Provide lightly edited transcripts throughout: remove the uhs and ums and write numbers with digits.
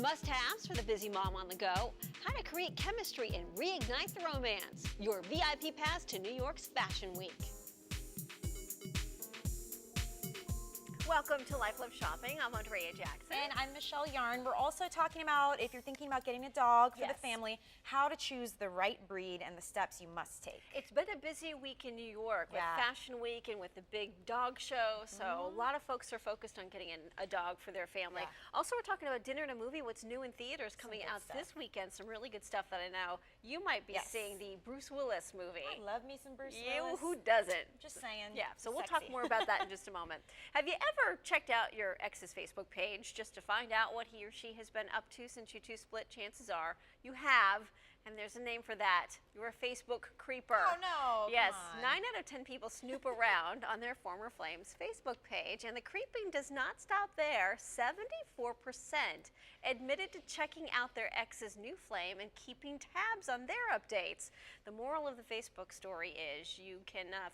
The must-haves for the busy mom on the go, how to create chemistry and reignite the romance, your VIP pass to New York's Fashion Week. Welcome to Life Love Shopping. I'm Andrea Jackson. And I'm Michelle Yarn. We're also talking about, if you're thinking about getting a dog for the family, how to choose the right breed and the steps you must take. It's been a busy week in New York with Fashion Week and with the big dog show, so a lot of folks are focused on getting a dog for their family. Also, we're talking about dinner and a movie, what's new in theaters coming out this weekend. Some really good stuff that I know you might be seeing, the Bruce Willis movie. I love me some Bruce Willis. Who doesn't? Just saying. Yeah, so we'll talk more about that in just a moment. Have you ever checked out your ex's Facebook page just to find out what he or she has been up to since you two split? Chances are you have, and there's a name for that. You're a Facebook creeper. Oh no, yes, come on. 9 out of 10 people snoop around on their former flame's Facebook page, and the creeping does not stop there. 74% admitted to checking out their ex's new flame and keeping tabs on their updates. The moral of the Facebook story is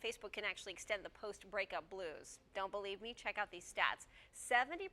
Facebook can actually extend the post-breakup blues. Don't believe me? Check out these stats. 70%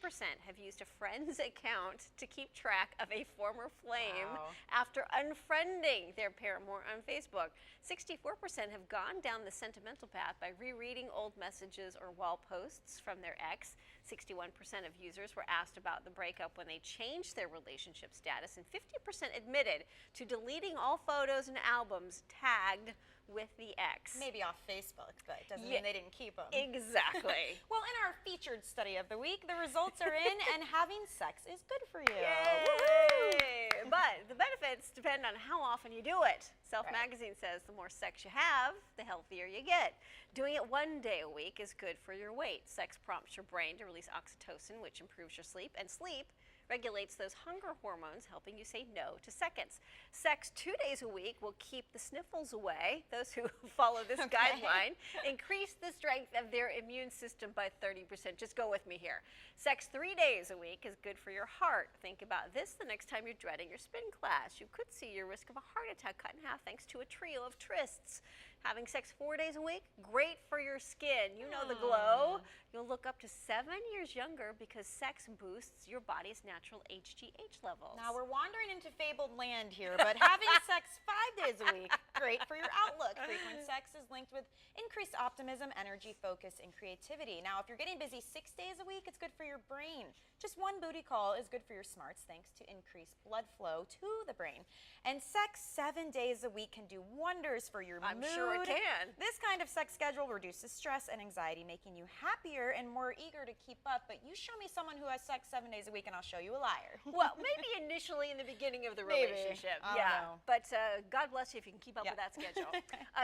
have used a friend's account to keep track of a former flame after unfriending their paramour on Facebook. 64% have gone down the sentimental path by rereading old messages or wall posts from their ex. 61% of users were asked about the breakup when they changed their relationship status, and 50% admitted to deleting all photos and albums tagged with the ex. Maybe off Facebook, but it doesn't mean they didn't keep them. Exactly. Well, in our featured study of the week, the results are in, and having sex is good for you. Yay! But the benefits depend on how often you do it. Self Magazine says the more sex you have, the healthier you get. Doing it 1 day a week is good for your weight. Sex prompts your brain to release oxytocin, which improves your sleep, and sleep regulates those hunger hormones, helping you say no to seconds. Sex 2 days a week will keep the sniffles away. Those who follow this guideline increase the strength of their immune system by 30%. Just go with me here. Sex 3 days a week is good for your heart. Think about this the next time you're dreading your spin class. You could see your risk of a heart attack cut in half thanks to a trio of trysts. Having sex 4 days a week, great for your skin. You know the glow. You'll look up to 7 years younger because sex boosts your body's natural HGH levels. Now we're wandering into fabled land here, but having sex 5 days a week, great for your outlook. Frequent sex is linked with increased optimism, energy, focus, and creativity. Now, if you're getting busy 6 days a week, it's good for your brain. Just one booty call is good for your smarts thanks to increased blood flow to the brain. And sex 7 days a week can do wonders for your mood. I'm sure it can. This kind of sex schedule reduces stress and anxiety, making you happier and more eager to keep up. But you show me someone who has sex 7 days a week and I'll show you a liar. Well, maybe initially in the beginning of the relationship. I don't know. But God bless you if you can keep up with that schedule.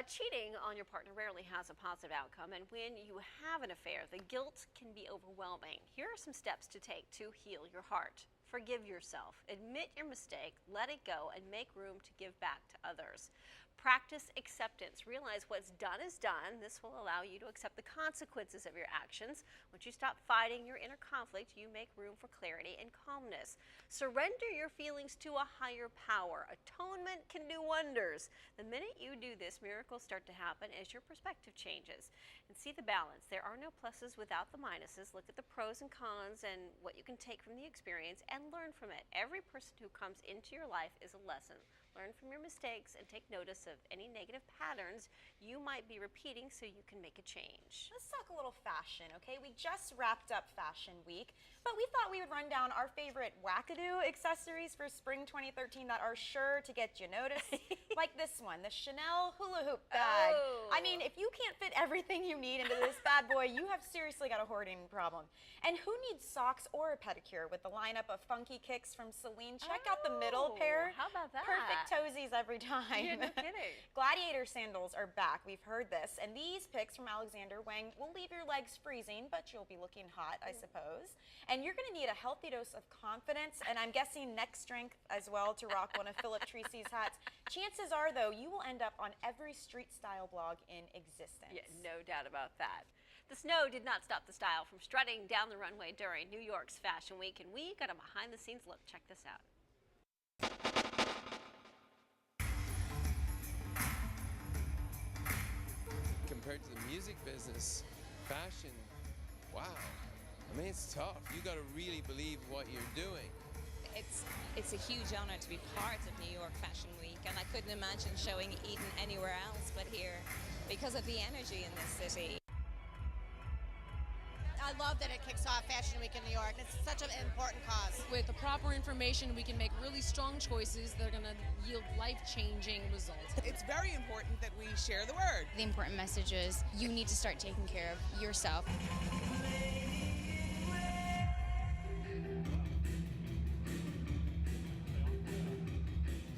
Cheating on your partner rarely has a positive outcome, and when you have an affair, the guilt can be overwhelming. Here are some steps to take to heal your heart. Forgive yourself. Admit your mistake, let it go, and make room to give back to others. Practice acceptance. Realize what's done is done. This will allow you to accept the consequences of your actions. Once you stop fighting your inner conflict, you make room for clarity and calmness. Surrender your feelings to a higher power. Atonement can do wonders. The minute you do this, miracles start to happen as your perspective changes. And see the balance. There are no pluses without the minuses. Look at the pros and cons and what you can take from the experience and learn from it. Every person who comes into your life is a lesson. Learn from your mistakes and take notice of any negative patterns you might be repeating so you can make a change. Let's talk a little fashion, okay? We just wrapped up Fashion Week, but we thought we would run down our favorite wackadoo accessories for spring 2013 that are sure to get you noticed. Like this one, the Chanel hula hoop bag. I mean, if you can't fit everything you need into this bad boy, you have seriously got a hoarding problem. And who needs socks or a pedicure with the lineup of funky kicks from Celine? Check out the middle pair. How about that? Perfect toesies every time. Yeah, no kidding. Gladiator sandals are back. We've heard this. And these picks from Alexander Wang will leave your legs freezing, but you'll be looking hot, I suppose. And you're going to need a healthy dose of confidence, and I'm guessing neck strength as well to rock one of Philip Treacy's hats. Chances are, though, you will end up on every street style blog in existence. Yeah, no doubt about that. The snow did not stop the style from strutting down the runway during New York's Fashion Week, and we got a behind-the-scenes look. Check this out. Compared to the music business, fashion, wow. I mean, it's tough. You got to really believe what you're doing. It's It's a huge honor to be part of New York Fashion Week, and I couldn't imagine showing Eden anywhere else but here because of the energy in this city. I love that it kicks off Fashion Week in New York. It's such an important cause. With the proper information, we can make really strong choices that are going to yield life-changing results. It's very important that we share the word. The important message is you need to start taking care of yourself.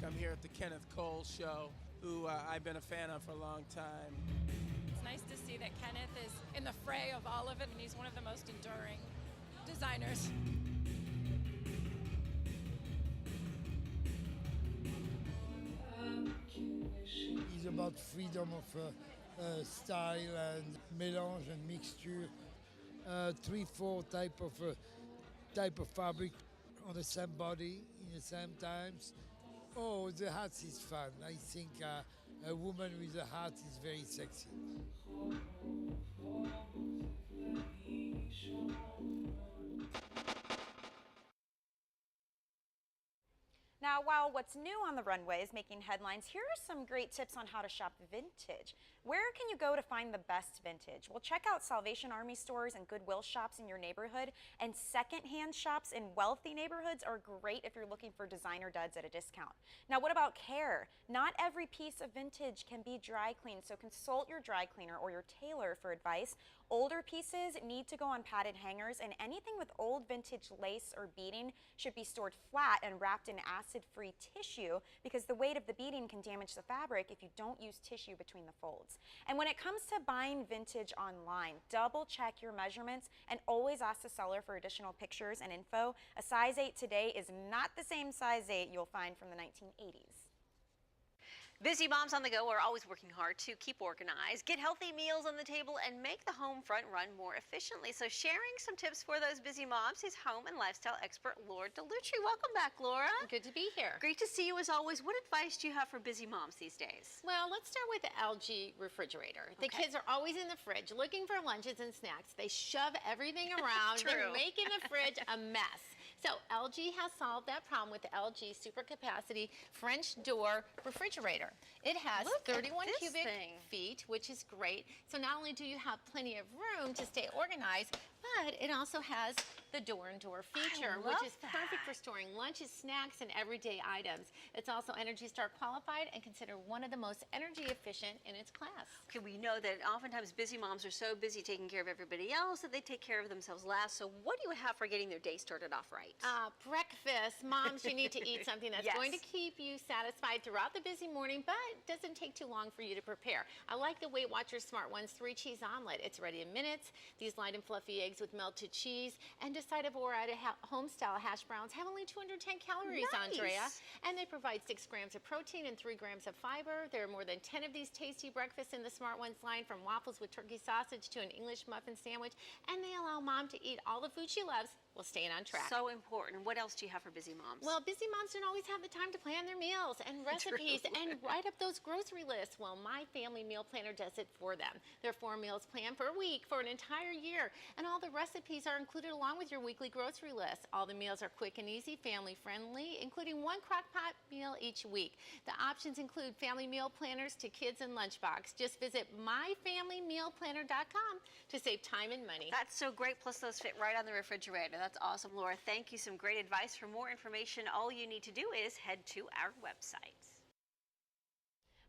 I'm here at the Kenneth Cole Show, who I've been a fan of for a long time. It's nice to see that Kenneth is in the fray of all of it, and he's one of the most enduring designers. It's about freedom of style and mélange and mixture. 3-4 type of fabric on the same body in the same times. Oh, the hats is fun. I think a woman with a hat is very sexy. Now, while what's new on the runway is making headlines, here are some great tips on how to shop vintage. Where can you go to find the best vintage? Well, check out Salvation Army stores and Goodwill shops in your neighborhood, and secondhand shops in wealthy neighborhoods are great if you're looking for designer duds at a discount. Now, what about care? Not every piece of vintage can be dry cleaned, so consult your dry cleaner or your tailor for advice. Older pieces need to go on padded hangers, and anything with old vintage lace or beading should be stored flat and wrapped in acid-free tissue, because the weight of the beading can damage the fabric if you don't use tissue between the folds. And when it comes to buying vintage online, double check your measurements and always ask the seller for additional pictures and info. A size 8 today is not the same size 8 you'll find from the 1980s. Busy moms on the go are always working hard to keep organized, get healthy meals on the table, and make the home front run more efficiently. So sharing some tips for those busy moms is home and lifestyle expert Laura Delutri. Welcome back, Laura. Good to be here. Great to see you as always. What advice do you have for busy moms these days? Well, let's start with the LG refrigerator. The kids are always in the fridge looking for lunches and snacks. They shove everything around. They're making the fridge a mess. So LG has solved that problem with the LG Super Capacity French Door Refrigerator. It has 31 cubic feet, which is great. So not only do you have plenty of room to stay organized, but it also has the door-and-door feature, which is perfect for storing lunches, snacks, and everyday items. It's also ENERGY STAR qualified and considered one of the most energy efficient in its class. Okay, we know that oftentimes busy moms are so busy taking care of everybody else that they take care of themselves last. So what do you have for getting their day started off right? Breakfast. Moms, you need to eat something that's going to keep you satisfied throughout the busy morning, but doesn't take too long for you to prepare. I like the Weight Watchers Smart Ones 3-cheese omelet. It's ready in minutes. These light and fluffy eggs with melted cheese and side of Ore-Ida home-style hash browns have only 210 calories, Andrea. And they provide 6 grams of protein and 3 grams of fiber. There are more than 10 of these tasty breakfasts in the Smart Ones line, from waffles with turkey sausage to an English muffin sandwich. And they allow mom to eat all the food she loves while staying on track. So important. What else do you have for busy moms? Well, busy moms don't always have the time to plan their meals and recipes and write up those grocery lists. Well, My Family Meal Planner does it for them. Their 4 meals planned per week for an entire year. And all the recipes are included along with your weekly grocery list. All the meals are quick and easy, family friendly, including 1 crock pot meal each week. The options include family meal planners to kids and lunchbox. Just visit myfamilymealplanner.com to save time and money. That's so great. Plus those fit right on the refrigerator. That's awesome, Laura. Thank you. Some great advice. For more information, all you need to do is head to our website.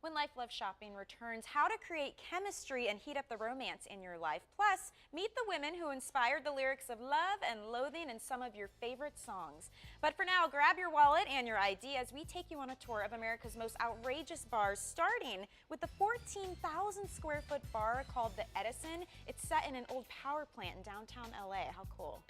When Life Love Shopping returns, how to create chemistry and heat up the romance in your life. Plus, meet the women who inspired the lyrics of Love and Loathing in some of your favorite songs. But for now, grab your wallet and your ID as we take you on a tour of America's most outrageous bars, starting with the 14,000 square foot bar called the Edison. It's set in an old power plant in downtown LA. How cool.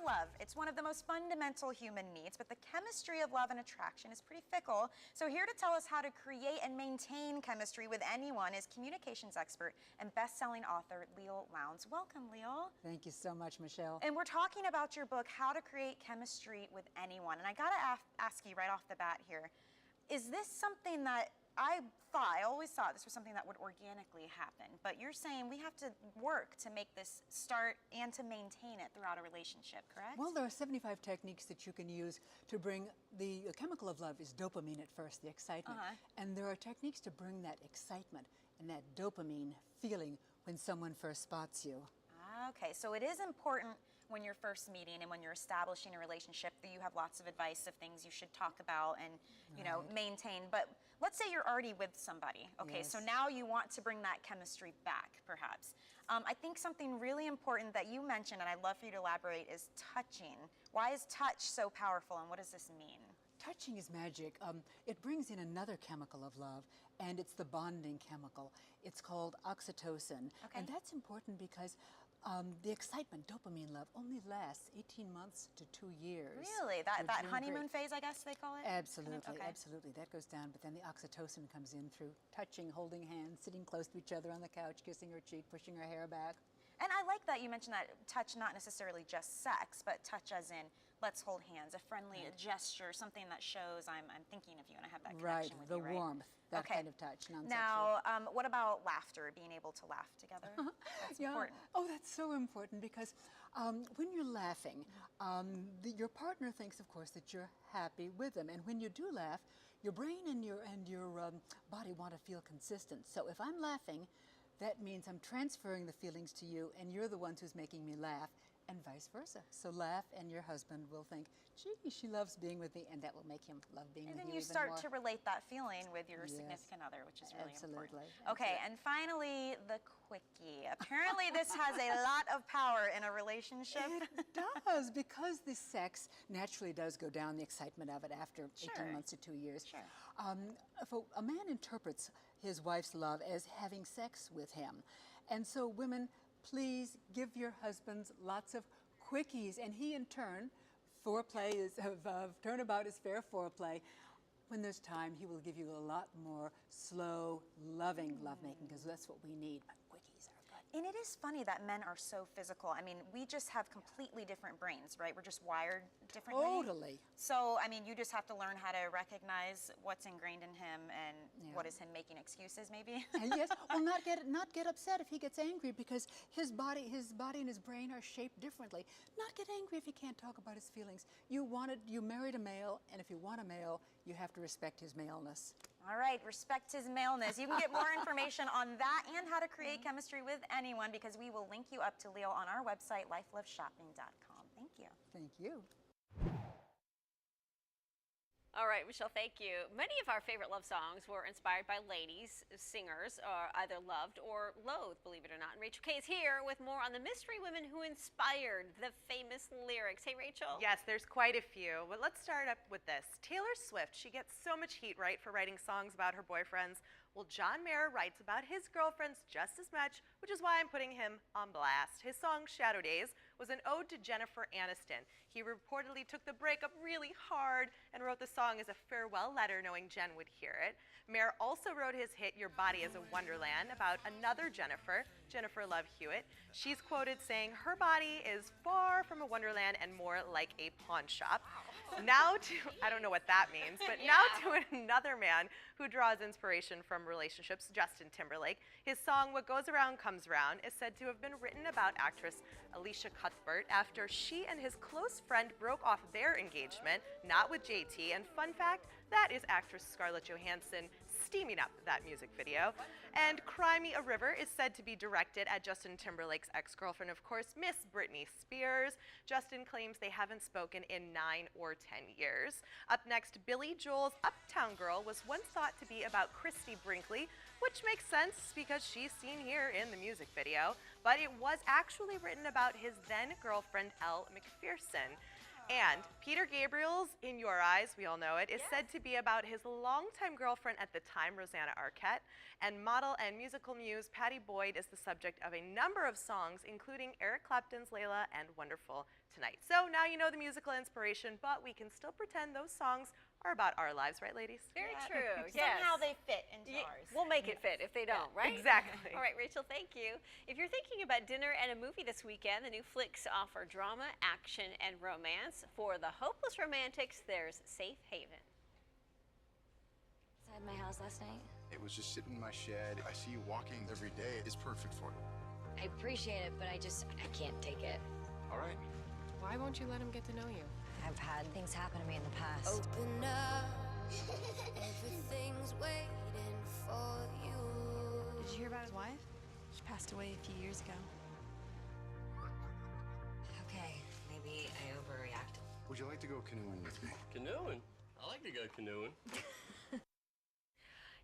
love. It's one of the most fundamental human needs, but the chemistry of love and attraction is pretty fickle. So here to tell us how to create and maintain chemistry with anyone is communications expert and best-selling author Leal Lowndes. Welcome, Leal. Thank you so much, Michelle. And we're talking about your book, How to Create Chemistry with Anyone. And I gotta ask you right off the bat here, is this something that I always thought this was something that would organically happen, but you're saying we have to work to make this start and to maintain it throughout a relationship, correct? Well, there are 75 techniques that you can use to bring the chemical of love is dopamine at first, the excitement. And there are techniques to bring that excitement and that dopamine feeling when someone first spots you. Okay, so it is important when you're first meeting and when you're establishing a relationship that you have lots of advice of things you should talk about and, you know, maintain. But let's say you're already with somebody. Okay, so now you want to bring that chemistry back, perhaps. I think something really important that you mentioned, and I'd love for you to elaborate, is touching. Why is touch so powerful, and what does this mean? Touching is magic. It brings in another chemical of love, and it's the bonding chemical. It's called oxytocin. And that's important because the excitement, dopamine love, only lasts 18 months to 2 years. Really? That honeymoon phase, I guess they call it? Absolutely, absolutely. That goes down, but then the oxytocin comes in through touching, holding hands, sitting close to each other on the couch, kissing her cheek, pushing her hair back. And I like that you mentioned that touch, not necessarily just sex, but touch as in let's hold hands, a friendly gesture, something that shows I'm thinking of you and I have that connection with you, right? The warmth, that kind of touch, non-sexual. Now, what about laughter, being able to laugh together? That's important. Oh, that's so important because when you're laughing, your partner thinks, of course, that you're happy with them. And when you do laugh, your brain and your body want to feel consistent. So if I'm laughing, that means I'm transferring the feelings to you, and you're the ones who's making me laugh, and vice versa. So laugh, and your husband will think, gee, she loves being with me, and that will make him love being with you even more. And then you start to relate that feeling with your significant other, which is really important. Okay, and finally, the quickie. Apparently, this has a lot of power in a relationship. It does, because the sex naturally does go down, the excitement of it after 18 months to 2 years. If a man interprets his wife's love as having sex with him. And so women, please give your husbands lots of quickies, and he in turn, foreplay is turnabout is fair foreplay. When there's time, he will give you a lot more slow, loving lovemaking, because that's what we need. But quickies are good. And it is funny that men are so physical. I mean, we just have completely different brains, right? We're just wired differently. Totally. So, I mean, you just have to learn how to recognize what's ingrained in him and what is him making excuses, maybe. Yes. Well, not get upset if he gets angry, because his body and his brain are shaped differently. Not get angry if he can't talk about his feelings. You married a male, and if you want a male, you have to respect his maleness. All right, respect his maleness. You can get more information on that and how to create chemistry with anyone, because we will link you up to Leal on our website, lifeloveshopping.com. Thank you. Thank you. All right, Michelle, thank you. Many of our favorite love songs were inspired by ladies, singers, either loved or loathed, believe it or not. And Rachel Kay is here with more on the mystery women who inspired the famous lyrics. Hey, Rachel. Yes, there's quite a few, but let's start up with this. Taylor Swift, she gets so much heat, right, for writing songs about her boyfriends. Well, John Mayer writes about his girlfriends just as much, which is why I'm putting him on blast. His song Shadow Days was an ode to Jennifer Aniston. He reportedly took the breakup really hard and wrote the song as a farewell letter, knowing Jen would hear it. Mayer also wrote his hit Your Body is a Wonderland about another Jennifer, Jennifer Love Hewitt. She's quoted saying her body is far from a wonderland and more like a pawn shop. Now to, I don't know what that means, but now to another man who draws inspiration from relationships, Justin Timberlake. His song What Goes Around Comes Around is said to have been written about actress Alicia Cuthbert after she and his close friend broke off their engagement, not with JT. And fun fact, that is actress Scarlett Johansson steaming up that music video. And Cry Me a River is said to be directed at Justin Timberlake's ex-girlfriend, of course, Miss Britney Spears. Justin claims they haven't spoken in 9 or 10 years. Up next, Billy Joel's Uptown Girl was once thought to be about Christy Brinkley, which makes sense because she's seen here in the music video, but it was actually written about his then girlfriend, Elle Macpherson. And Peter Gabriel's In Your Eyes, we all know it, is said to be about his longtime girlfriend at the time, Rosanna Arquette. And model and musical muse Patty Boyd is the subject of a number of songs, including Eric Clapton's Layla and Wonderful Tonight. So now you know the musical inspiration, but we can still pretend those songs are about our lives, right, ladies? Very true, yes. Somehow they fit into ours. We'll make it fit if they don't, right? Exactly. All right, Rachel, thank you. If you're thinking about dinner and a movie this weekend, the new flicks offer drama, action, and romance. For the hopeless romantics, there's Safe Haven. Inside my house last night. It was just sitting in my shed. I see you walking every day. It's perfect for you. I appreciate it, but I can't take it. All right. Why won't you let him get to know you? I've had things happen to me in the past. Open up, everything's waiting for you. Did you hear about his wife? She passed away a few years ago. Okay, maybe I overreacted. Would you like to go canoeing with me? Canoeing? I like to go canoeing.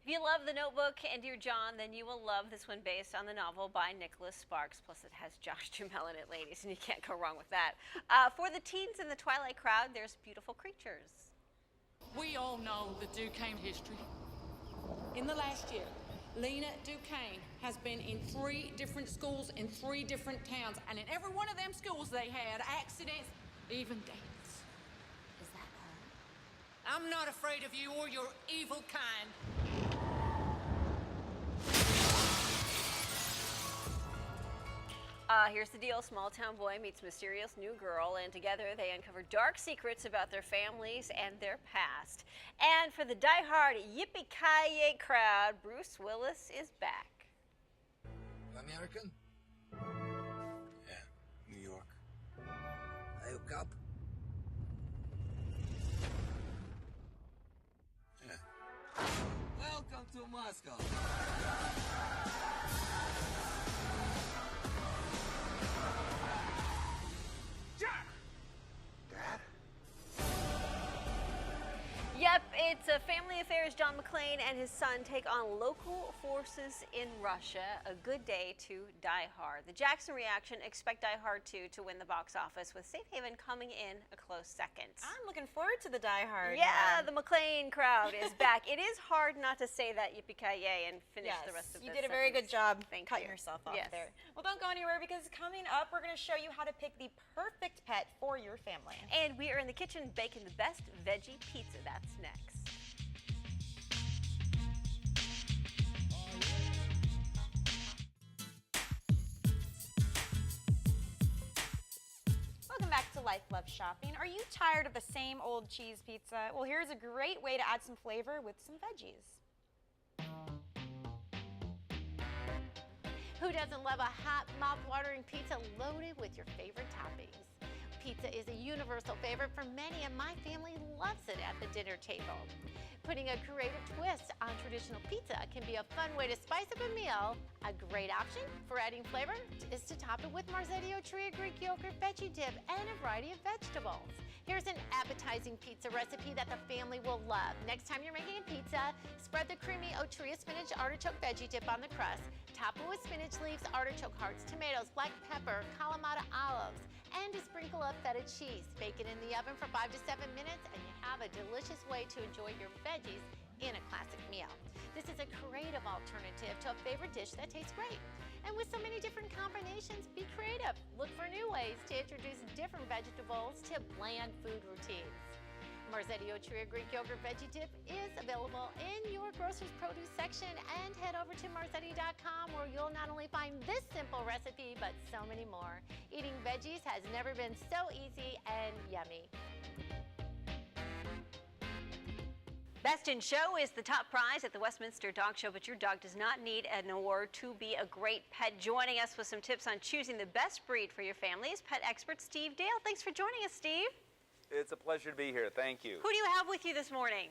If you love The Notebook and Dear John, then you will love this one based on the novel by Nicholas Sparks. Plus, it has Josh Duhamel in it, ladies, and you can't go wrong with that. For the teens in the Twilight crowd, there's Beautiful Creatures. We all know the Duquesne history. In the last year, Lena Duquesne has been in 3 different schools in 3 different towns, and in every one of them schools they had accidents, even deaths. Is that her? I'm not afraid of you or your evil kind. Here's the deal. Small town boy meets mysterious new girl, and together they uncover dark secrets about their families and their past. And for the die-hard yippee-ki-yay crowd, Bruce Willis is back. American? Yeah, New York. I hook up? Yeah. Welcome to Moscow. Yep, it's a family affairs. John McClane and his son take on local forces in Russia. A good day to Die Hard. The Jackson Reaction expect Die Hard 2 to win the box office, with Safe Haven coming in a close second. I'm looking forward to the Die Hard. Yeah, the McClane crowd is back. It is hard not to say that yippee-ki-yay and finish the rest of you this did a very good job cutting you. yourself off Yes. there. Well, don't go anywhere, because coming up, we're going to show you how to pick the perfect pet for your family. And we are in the kitchen baking the best veggie pizza. That's next. Welcome back to Life Love Shopping. Are you tired of the same old cheese pizza? Well, here's a great way to add some flavor with some veggies. Who doesn't love a hot, mouth-watering pizza loaded with your favorite toppings? Pizza is a universal favorite for many, and my family loves it at the dinner table. Putting a creative twist on traditional pizza can be a fun way to spice up a meal. A great option for adding flavor is to top it with Marzetti Tria Greek yogurt veggie dip and a variety of vegetables. Here's an appetizing pizza recipe that the family will love. Next time you're making a pizza, spread the creamy Otria spinach artichoke veggie dip on the crust. Top it with spinach leaves, artichoke hearts, tomatoes, black pepper, Kalamata olives, and a sprinkle of feta cheese. Bake it in the oven for 5 to 7 minutes, and you have a delicious way to enjoy your veggies in a classic meal. This is a creative alternative to a favorite dish that tastes great. And with so many different combinations, be creative. Look for new ways to introduce different vegetables to bland food routines. Marzetti Tria Greek Yogurt Veggie Dip is available in your grocer's produce section, and head over to marzetti.com, where you'll not only find this simple recipe, but so many more. Eating veggies has never been so easy and yummy. Best in Show is the top prize at the Westminster Dog Show, but your dog does not need an award to be a great pet. Joining us with some tips on choosing the best breed for your family is pet expert Steve Dale. Thanks for joining us, Steve. It's a pleasure to be here. Thank you. Who do you have with you this morning?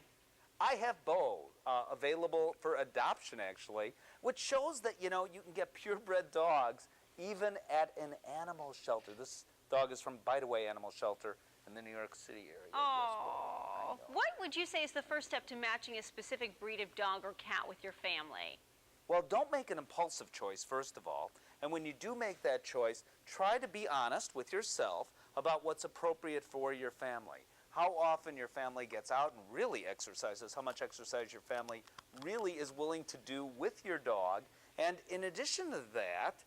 I have Bo, available for adoption, actually, which shows that, you can get purebred dogs even at an animal shelter. This dog is from Bite Away Animal Shelter in the New York City area. Oh, what would you say is the first step to matching a specific breed of dog or cat with your family? Well, don't make an impulsive choice, first of all. And when you do make that choice, try to be honest with yourself about what's appropriate for your family. How often your family gets out and really exercises, how much exercise your family really is willing to do with your dog. And in addition to that,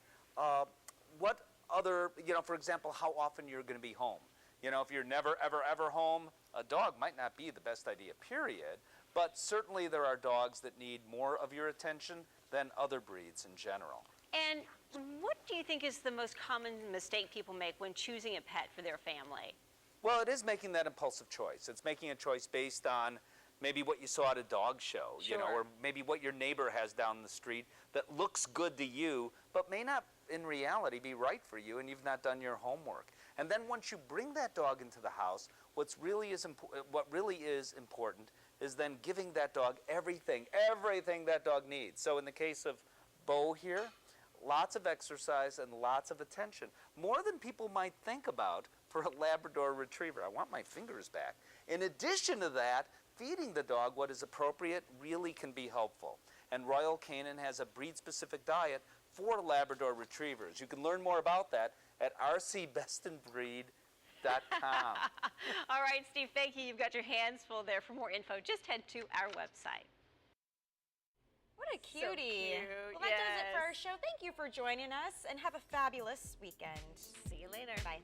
what other, for example, how often you're going to be home. If you're never, ever, ever home, a dog might not be the best idea, period. But certainly there are dogs that need more of your attention than other breeds in general. And what do you think is the most common mistake people make when choosing a pet for their family? Well, it is making that impulsive choice. It's making a choice based on maybe what you saw at a dog show, or maybe what your neighbor has down the street that looks good to you, but may not in reality be right for you, and you've not done your homework. And then once you bring that dog into the house, what really is important is then giving that dog everything that dog needs. So in the case of Bo here, lots of exercise and lots of attention, more than people might think about for a Labrador Retriever. I want my fingers back. In addition to that, feeding the dog what is appropriate really can be helpful. And Royal Canin has a breed-specific diet for Labrador Retrievers. You can learn more about that at rcbestinbreed.com. All right, Steve, thank you. You've got your hands full there. For more info, just head to our website. What a cutie. So cute. Well, that does it for our show. Thank you for joining us, and have a fabulous weekend. See you later. Bye.